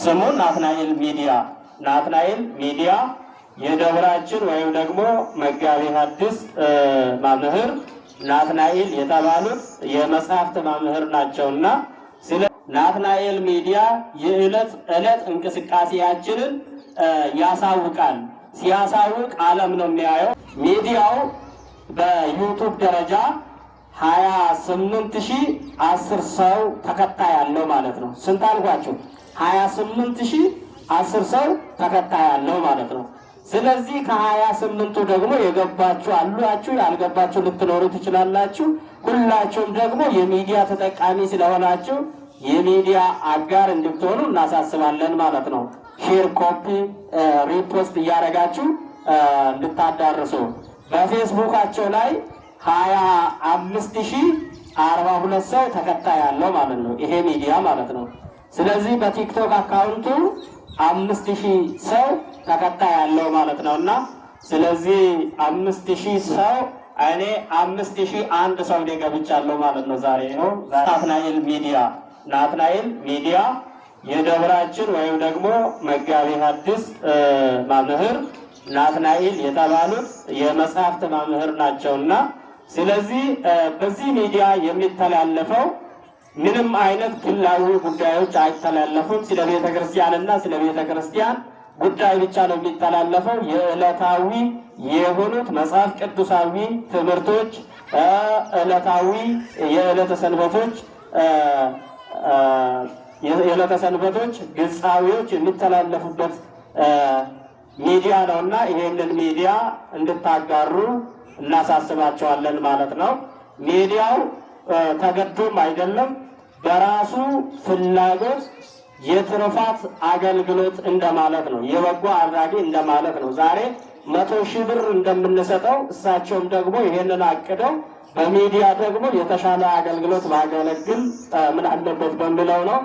ስሙ ናትናኤል ሚዲያ የደብራችን ወይም ደግሞ መጋቤ ሐዲስ መምህር ናትናኤል የተባሉት የመጽሐፍት መምህር ናቸውና ስለ ናትናኤል ሚዲያ የዕለት እንቅስቃሴያችንን ያሳውቃል። ሲያሳውቅ ዓለም ነው የሚያየው። ሚዲያው በዩቱብ ደረጃ 28,010 ሰው ተከታይ ያለው ማለት ነው። ስንት አልኳችሁ? 28,010 ሰው ተከታይ ያለው ማለት ነው። ስለዚህ ከ28ቱ ደግሞ የገባችሁ አላችሁ፣ ያልገባችሁ ልትኖሩ ትችላላችሁ። ሁላችሁም ደግሞ የሚዲያ ተጠቃሚ ስለሆናችሁ የሚዲያ አጋር እንድትሆኑ እናሳስባለን ማለት ነው። ሼር፣ ኮፒ፣ ሪፖስት እያደረጋችሁ እንድታዳርሱ። በፌስቡካቸው ላይ 25,042 ሰው ተከታይ ያለው ማለት ነው ይሄ ሚዲያ ማለት ነው። ስለዚህ በቲክቶክ አካውንቱ 5,000 ሰው ተከታይ ያለው ማለት ነው። እና ስለዚህ 5,000 ሰው እኔ 5,001 ሰው ገብቻለሁ ማለት ነው። ዛሬ ነው ናትናኤል ሚዲያ የደብራችን ወይም ደግሞ መጋቤ ሐዲስ መምህር ናትናኤል የተባሉት የመጽሐፍት መምህር ናቸውና ስለዚህ በዚህ ሚዲያ የሚተላለፈው ምንም አይነት ግላዊ ጉዳዮች አይተላለፉም። ስለ ቤተ ክርስቲያንና ስለ ቤተ ክርስቲያን ጉዳይ ብቻ ነው የሚተላለፈው። የዕለታዊ የሆኑት መጽሐፍ ቅዱሳዊ ትምህርቶች፣ ዕለታዊ የዕለተ ሰንበቶች ግጻዊዎች የሚተላለፉበት ሚዲያ ነውና ይሄንን ሚዲያ እንድታጋሩ እናሳስባቸዋለን ማለት ነው። ሚዲያው ተገዶም አይደለም፣ በራሱ ፍላጎት የትሩፋት አገልግሎት እንደማለት ነው። የበጎ አድራጊ እንደማለት ነው። ዛሬ 100,000 ብር እንደምንሰጠው እሳቸውም ደግሞ ይሄንን አቅደው በሚዲያ ደግሞ የተሻለ አገልግሎት ማገለግል ምን አለበት በሚለው ነው።